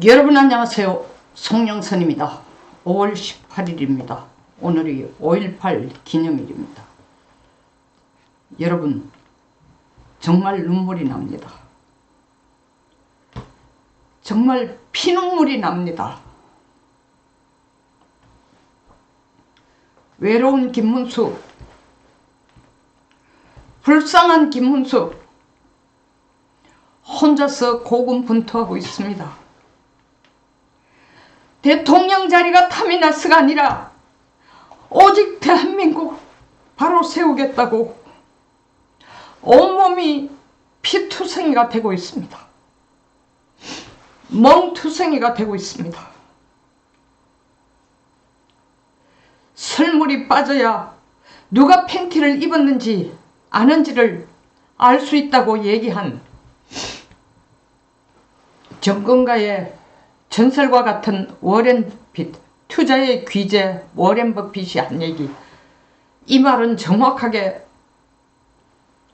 여러분 안녕하세요. 송영선입니다. 5월 18일입니다. 오늘이 5.18 기념일입니다. 여러분 정말 눈물이 납니다. 정말 피눈물이 납니다. 외로운 김문수, 불쌍한 김문수 혼자서 고군분투하고 있습니다. 대통령 자리가 타미나스가 아니라 오직 대한민국 바로 세우겠다고 온몸이 피투성이가 되고 있습니다. 멍투성이가 되고 있습니다. 설물이 빠져야 누가 팬티를 입었는지 아는지를 알 수 있다고 얘기한 정권가의 전설과 같은 워렌 버핏, 투자의 귀재 워렌 버핏이 한 얘기, 이 말은 정확하게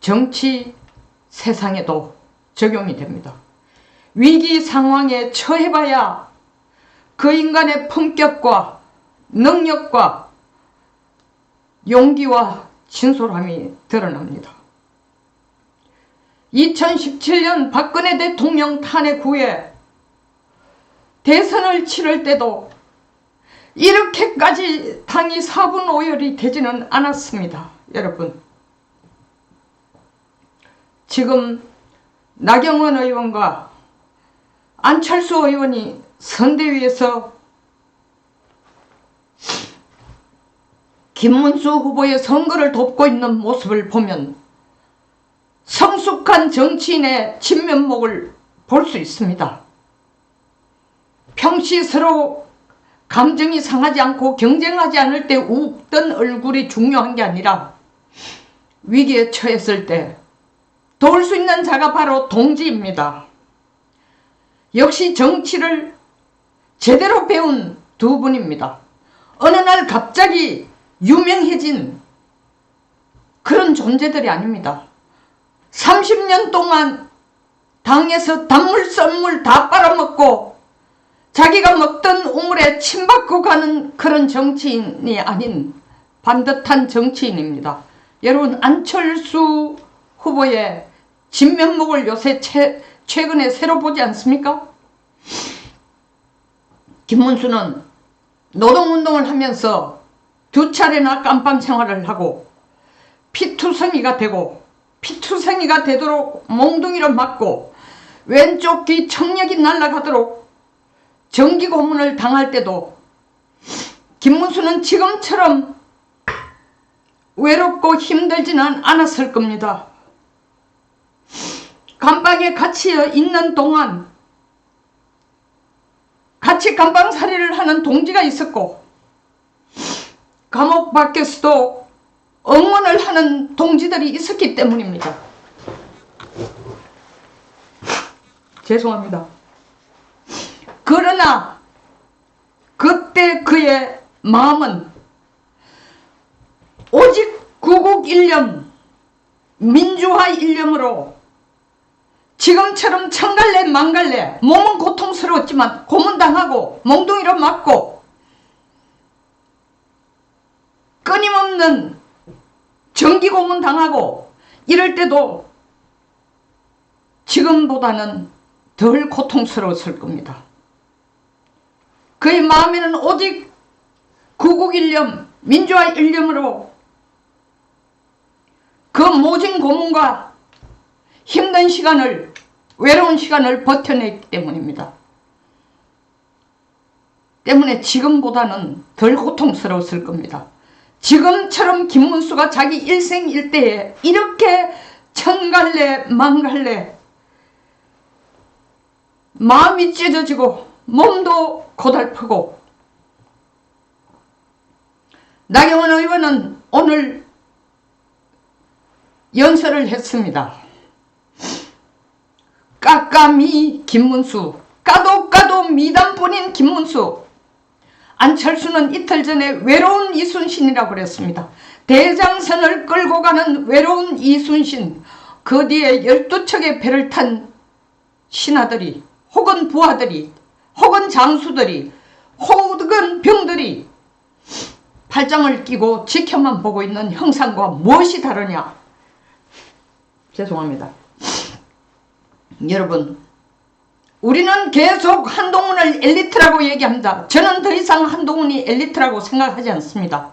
정치 세상에도 적용이 됩니다. 위기 상황에 처해봐야 그 인간의 품격과 능력과 용기와 진솔함이 드러납니다. 2017년 박근혜 대통령 탄핵 후에 대선을 치를 때도 이렇게까지 당이 사분오열이 되지는 않았습니다. 여러분, 지금 나경원 의원과 안철수 의원이 선대위에서 김문수 후보의 선거를 돕고 있는 모습을 보면 성숙한 정치인의 진면목을 볼 수 있습니다. 평시 서로 감정이 상하지 않고 경쟁하지 않을 때 웃던 얼굴이 중요한 게 아니라 위기에 처했을 때 도울 수 있는 자가 바로 동지입니다. 역시 정치를 제대로 배운 두 분입니다. 어느 날 갑자기 유명해진 그런 존재들이 아닙니다. 30년 동안 당에서 단물 썰물 다 빨아먹고 자기가 먹던 우물에 침 받고 가는 그런 정치인이 아닌 반듯한 정치인입니다. 여러분, 안철수 후보의 진면목을 요새 최근에 새로 보지 않습니까? 김문수는 노동운동을 하면서 두 차례나 깜빵 생활을 하고 피투성이가 되고 피투성이가 되도록 몽둥이로 맞고 왼쪽 귀 청력이 날아가도록 정기 고문을 당할 때도 김문수는 지금처럼 외롭고 힘들지는 않았을 겁니다. 감방에 갇혀 있는 동안 같이 감방살이를 하는 동지가 있었고 감옥 밖에서도 응원을 하는 동지들이 있었기 때문입니다. 죄송합니다. 그러나 그때 그의 마음은 오직 구국 일념, 민주화 일념으로 지금처럼 천갈래 만갈래 몸은 고통스러웠지만 고문당하고 몽둥이로 맞고 끊임없는 정기고문 당하고 이럴 때도 지금보다는 덜 고통스러웠을 겁니다. 그의 마음에는 오직 구국일념, 민주화 일념으로 그 모진 고문과 힘든 시간을, 외로운 시간을 버텨냈기 때문입니다. 때문에 지금보다는 덜 고통스러웠을 겁니다. 지금처럼 김문수가 자기 일생일대에 이렇게 천갈래 만갈래 마음이 찢어지고 몸도 고달프고, 나경원 의원은 오늘 연설을 했습니다. 까까미 김문수, 까도 미담뿐인 김문수. 안철수는 이틀 전에 외로운 이순신이라고 그랬습니다. 대장선을 끌고 가는 외로운 이순신, 그 뒤에 12척의 배를 탄 신하들이 혹은 부하들이 혹은 장수들이 혹은 병들이 팔짱을 끼고 지켜만 보고 있는 형상과 무엇이 다르냐? 죄송합니다. 여러분, 우리는 계속 한동훈을 엘리트라고 얘기합니다. 저는 더 이상 한동훈이 엘리트라고 생각하지 않습니다.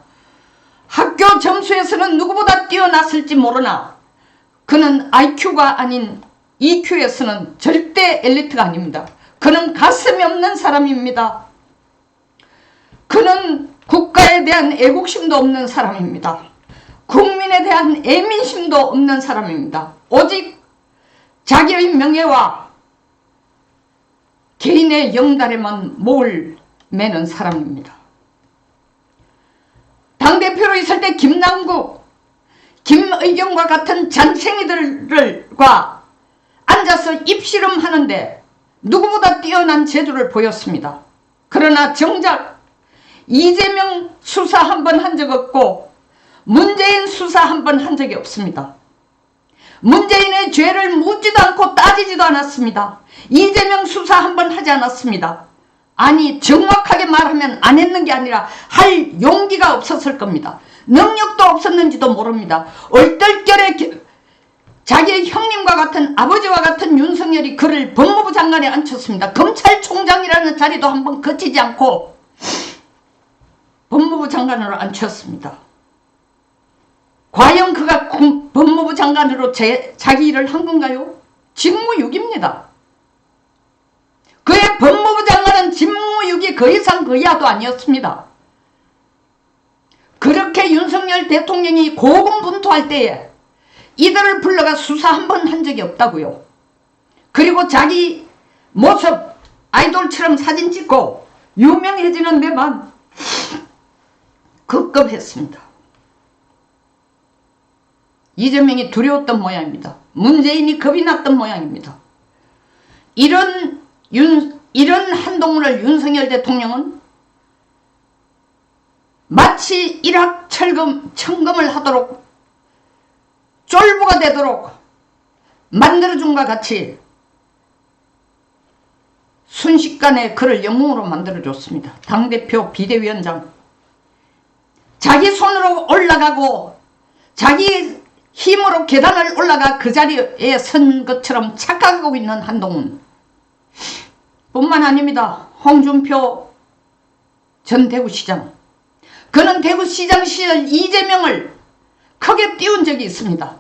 학교 점수에서는 누구보다 뛰어났을지 모르나 그는 IQ가 아닌 EQ에서는 절대 엘리트가 아닙니다. 그는 가슴이 없는 사람입니다. 그는 국가에 대한 애국심도 없는 사람입니다. 국민에 대한 애민심도 없는 사람입니다. 오직 자기의 명예와 개인의 영달에만 목을 매는 사람입니다. 당대표로 있을 때 김남국, 김의경과 같은 잔챙이들과 앉아서 입씨름하는데 누구보다 뛰어난 재주를 보였습니다. 그러나 정작 이재명 수사 한 번 한 적 없고 문재인 수사 한 번 한 적이 없습니다. 문재인의 죄를 묻지도 않고 따지지도 않았습니다. 이재명 수사 한 번 하지 않았습니다. 아니, 정확하게 말하면 안 했는 게 아니라 할 용기가 없었을 겁니다. 능력도 없었는지도 모릅니다. 얼떨결에 자기의 형님과 같은 아버지와 같은 윤석열이 그를 법무부 장관에 앉혔습니다. 검찰총장이라는 자리도 한번 거치지 않고 법무부 장관으로 앉혔습니다. 과연 그가 법무부 장관으로 자기 일을 한 건가요? 직무유기입니다. 그의 법무부 장관은 직무유기 그 이상 그 이하도 아니었습니다. 그렇게 윤석열 대통령이 고군분투할 때에 이들을 불러가 수사 한 번 한 적이 없다고요. 그리고 자기 모습 아이돌처럼 사진 찍고 유명해지는 데만 급급했습니다. 이재명이 두려웠던 모양입니다. 문재인이 겁이 났던 모양입니다. 이런 한동훈을 윤석열 대통령은 마치 일확천금을 하도록 쫄보가 되도록 만들어준과 같이 순식간에 그를 영웅으로 만들어줬습니다. 당대표 비대위원장. 자기 손으로 올라가고 자기 힘으로 계단을 올라가 그 자리에 선 것처럼 착각하고 있는 한동훈. 뿐만 아닙니다. 홍준표 전 대구시장. 그는 대구시장 시절 이재명을 크게 띄운 적이 있습니다.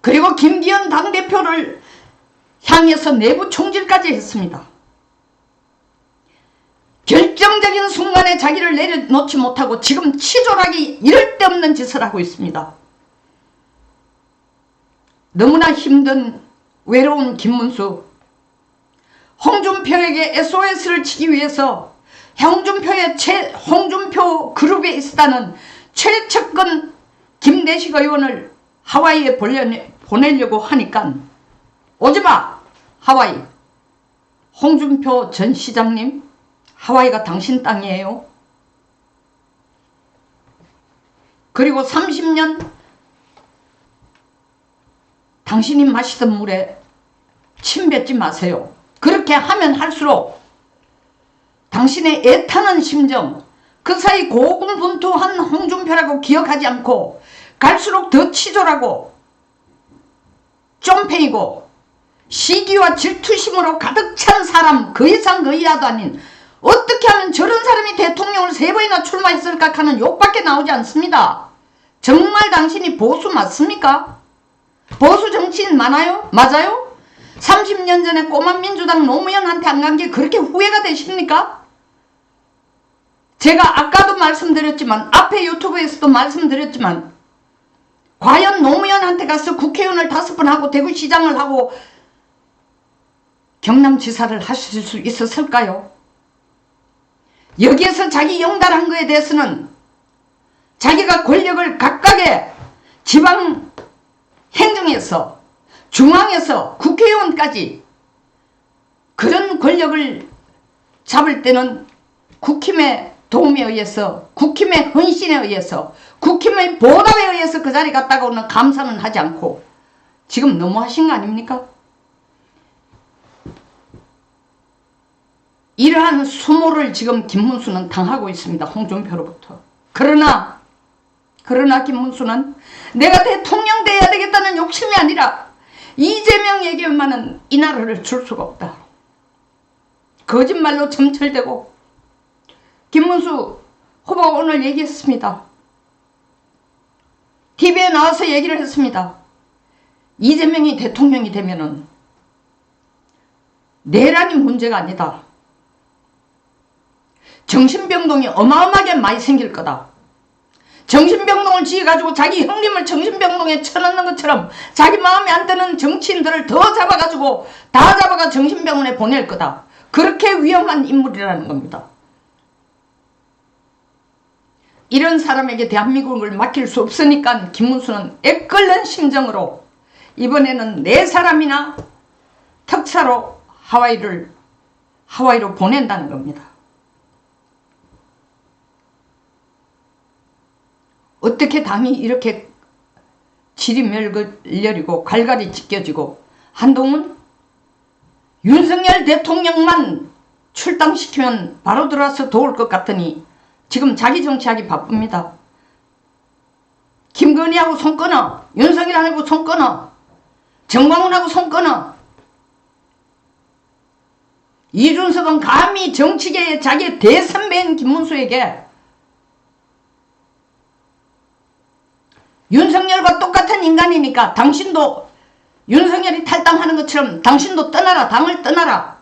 그리고 김기현 당대표를 향해서 내부 총질까지 했습니다. 결정적인 순간에 자기를 내려놓지 못하고 지금 치졸하게 이럴 데 없는 짓을 하고 있습니다. 너무나 힘든 외로운 김문수. 홍준표에게 SOS를 치기 위해서 홍준표 그룹에 있다는 최측근 김대식 의원을 하와이에 보내려고 하니까 오지마 하와이. 홍준표 전 시장님, 하와이가 당신 땅이에요. 그리고 30년 당신이 마시던 물에 침 뱉지 마세요. 그렇게 하면 할수록 당신의 애타는 심정, 그 사이 고군분투한 홍준표라고 기억하지 않고 갈수록 더 치졸하고 쫌팽이고 시기와 질투심으로 가득 찬 사람, 그 이상 그 이하도 아닌, 어떻게 하면 저런 사람이 대통령을 3번이나 출마했을까 하는 욕밖에 나오지 않습니다. 정말 당신이 보수 맞습니까? 보수 정치인 맞아요? 30년 전에 꼬마 민주당 노무현한테 안 간 게 그렇게 후회가 되십니까? 제가 아까도 말씀드렸지만, 앞에 유튜브에서도 말씀드렸지만, 과연 노무현한테 가서 국회의원을 5번 하고 대구시장을 하고 경남지사를 하실 수 있었을까요? 여기에서 자기 영달한 거에 대해서는 자기가 권력을 각각의 지방 행정에서 중앙에서 국회의원까지 그런 권력을 잡을 때는 국힘의 도움에 의해서, 국힘의 헌신에 의해서, 국힘의 보답에 의해서 그 자리 갔다가 오는 감사는 하지 않고 지금 너무하신 거 아닙니까? 이러한 수모를 지금 김문수는 당하고 있습니다. 홍준표로부터. 그러나 김문수는 내가 대통령 돼야 되겠다는 욕심이 아니라 이재명에게만은 이 나라를 줄 수가 없다. 거짓말로 점철되고 김문수 후보가 오늘 얘기했습니다. TV에 나와서 얘기를 했습니다. 이재명이 대통령이 되면은 내란이 문제가 아니다. 정신병동이 어마어마하게 많이 생길 거다. 정신병동을 지어가지고 자기 형님을 정신병동에 쳐넣는 것처럼 자기 마음에 안 드는 정치인들을 더 잡아가지고 다 잡아가 정신병원에 보낼 거다. 그렇게 위험한 인물이라는 겁니다. 이런 사람에게 대한민국을 맡길 수 없으니까 김문수는 애끓는 심정으로 이번에는 4사람이나 특사로 하와이로 보낸다는 겁니다. 어떻게 당이 이렇게 질이 멸렬이고 갈갈이 찢겨지고 한동훈 윤석열 대통령만 출당시키면 바로 들어와서 도울 것 같으니 지금 자기 정치하기 바쁩니다. 김건희하고 손 끊어. 윤석열하고 손 끊어. 정광훈하고 손 끊어. 이준석은 감히 정치계의 자기 대선배인 김문수에게 윤석열과 똑같은 인간이니까 당신도 윤석열이 탈당하는 것처럼 당신도 떠나라. 당을 떠나라.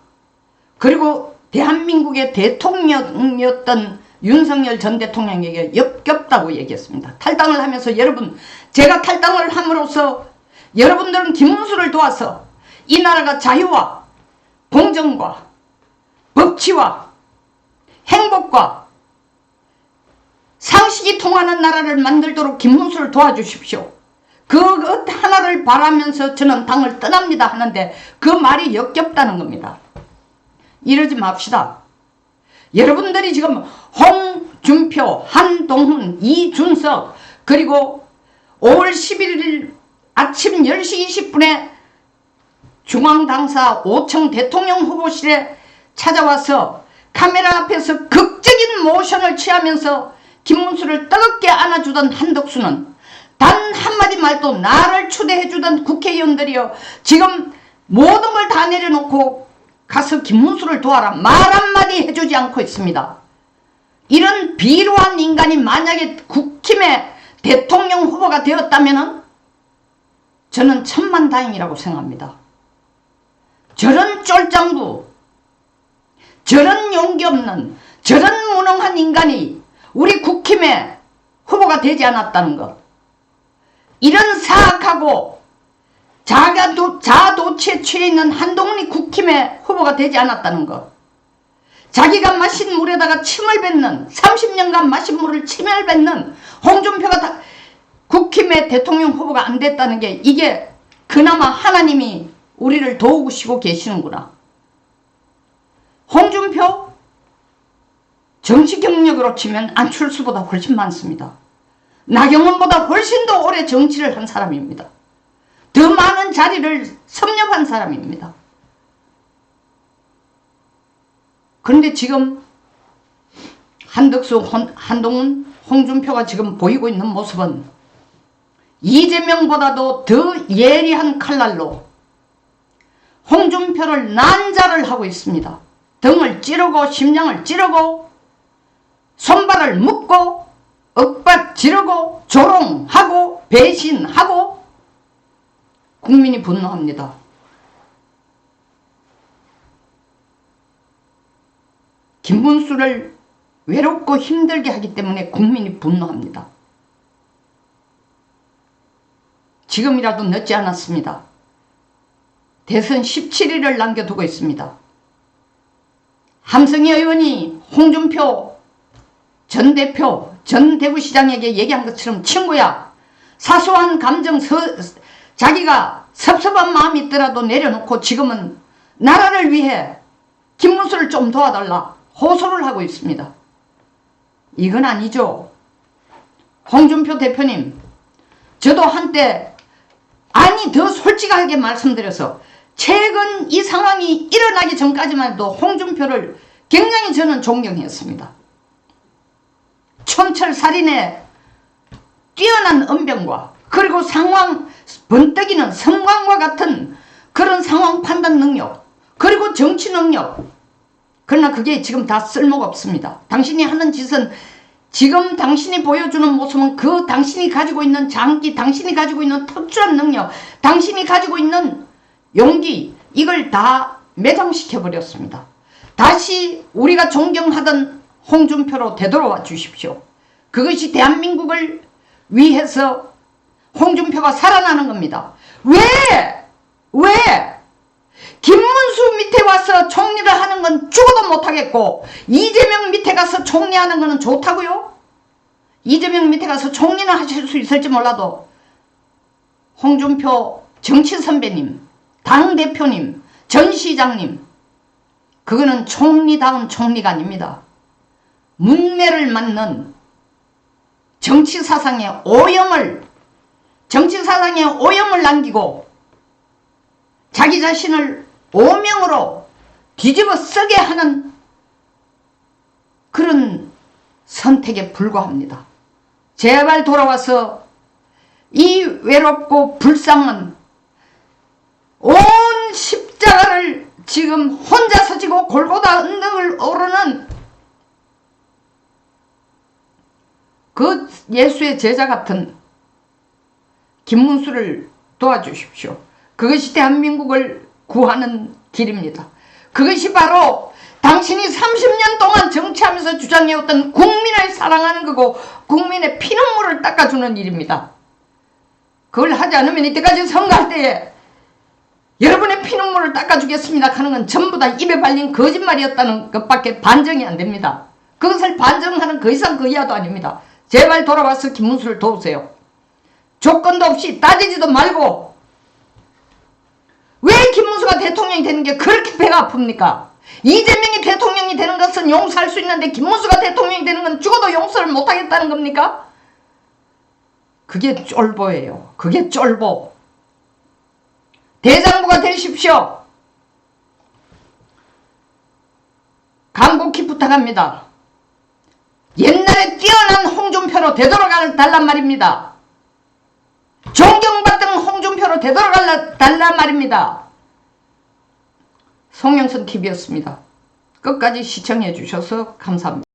그리고 대한민국의 대통령이었던 윤석열 전 대통령에게 역겹다고 얘기했습니다. 탈당을 하면서 여러분, 제가 탈당을 함으로써 여러분들은 김문수를 도와서 이 나라가 자유와 공정과 법치와 행복과 상식이 통하는 나라를 만들도록 김문수를 도와주십시오. 그 하나를 바라면서 저는 당을 떠납니다 하는데 그 말이 역겹다는 겁니다. 이러지 맙시다. 여러분들이 지금 홍준표, 한동훈, 이준석 그리고 5월 11일 아침 10시 20분에 중앙당사 5층 대통령 후보실에 찾아와서 카메라 앞에서 극적인 모션을 취하면서 김문수를 뜨겁게 안아주던 한덕수는 단 한마디 말도 나를 초대해주던 국회의원들이여 지금 모든 걸 다 내려놓고 가서 김문수를 도와라 말 한마디 해주지 않고 있습니다. 이런 비루한 인간이 만약에 국힘의 대통령 후보가 되었다면 저는 천만다행이라고 생각합니다. 저런 쫄장부, 저런 용기 없는, 저런 무능한 인간이 우리 국힘의 후보가 되지 않았다는 것, 이런 사악하고 자아도취에 취해 있는 한동훈이 국힘의 후보가 되지 않았다는 것, 자기가 마신 물에다가 침을 뱉는 30년간 마신 물을 침을 뱉는 홍준표가 국힘의 대통령 후보가 안 됐다는 게 이게 그나마 하나님이 우리를 도우시고 계시는구나. 홍준표 정치 경력으로 치면 안철수보다 훨씬 많습니다. 나경원보다 훨씬 더 오래 정치를 한 사람입니다. 더 많은 자리를 섭렵한 사람입니다. 그런데 지금 한덕수, 한동훈, 홍준표가 지금 보이고 있는 모습은 이재명보다도 더 예리한 칼날로 홍준표를 난자를 하고 있습니다. 등을 찌르고 심장을 찌르고 손발을 묶고 엇박 지르고 조롱하고 배신하고 국민이 분노합니다. 김문수를 외롭고 힘들게 하기 때문에 국민이 분노합니다. 지금이라도 늦지 않았습니다. 대선 17일을 남겨두고 있습니다. 함성희 의원이 홍준표 전 대표, 전 대구시장에게 얘기한 것처럼 친구야, 사소한 감정, 자기가 섭섭한 마음이 있더라도 내려놓고 지금은 나라를 위해 김문수를 좀 도와달라 호소를 하고 있습니다. 이건 아니죠. 홍준표 대표님, 저도 한때 아니 더 솔직하게 말씀드려서 최근 이 상황이 일어나기 전까지만 해도 홍준표를 굉장히 저는 존경했습니다. 촌철살인의 뛰어난 언변과 그리고 상황 번뜩이는 섬광과 같은 그런 상황 판단 능력, 그리고 정치 능력. 그러나 그게 지금 다 쓸모가 없습니다. 당신이 하는 짓은, 지금 당신이 보여주는 모습은 그 당신이 가지고 있는 장기, 당신이 가지고 있는 특출한 능력, 당신이 가지고 있는 용기, 이걸 다 매장시켜 버렸습니다. 다시 우리가 존경하던 홍준표로 되돌아와 주십시오. 그것이 대한민국을 위해서 홍준표가 살아나는 겁니다. 왜? 김문수 밑에 와서 총리를 하는 건 죽어도 못하겠고 이재명 밑에 가서 총리하는 거는 좋다고요? 이재명 밑에 가서 총리는 하실 수 있을지 몰라도 홍준표 정치 선배님, 당대표님, 전 시장님, 그거는 총리다운 총리가 아닙니다. 문매를 맞는 정치사상의 오염을 남기고 자기 자신을 오명으로 뒤집어 쓰게 하는 그런 선택에 불과합니다. 제발 돌아와서 이 외롭고 불쌍한 온 십자가를 지금 혼자서 지고 골고다 언덕을 오르는 그 예수의 제자 같은 김문수를 도와주십시오. 그것이 대한민국을 구하는 길입니다. 그것이 바로 당신이 30년 동안 정치하면서 주장해왔던 국민을 사랑하는 거고 국민의 피눈물을 닦아주는 일입니다. 그걸 하지 않으면 이때까지 선거할 때에 여러분의 피눈물을 닦아주겠습니다 하는 건 전부 다 입에 발린 거짓말이었다는 것밖에 반정이 안 됩니다. 그것을 반정하는 그 이상 그 이하도 아닙니다. 제발 돌아와서 김문수를 도우세요. 조건도 없이 따지지도 말고. 왜 김문수가 대통령이 되는 게 그렇게 배가 아픕니까? 이재명이 대통령이 되는 것은 용서할 수 있는데 김문수가 대통령이 되는 건 죽어도 용서를 못하겠다는 겁니까? 그게 쫄보예요. 그게 쫄보. 대장부가 되십시오. 간곡히 부탁합니다. 옛날에 뛰어난 홍준표로 되돌아달란 말입니다. 존경받던 홍준표로 되돌아달란 말입니다. 송영선 TV였습니다. 끝까지 시청해 주셔서 감사합니다.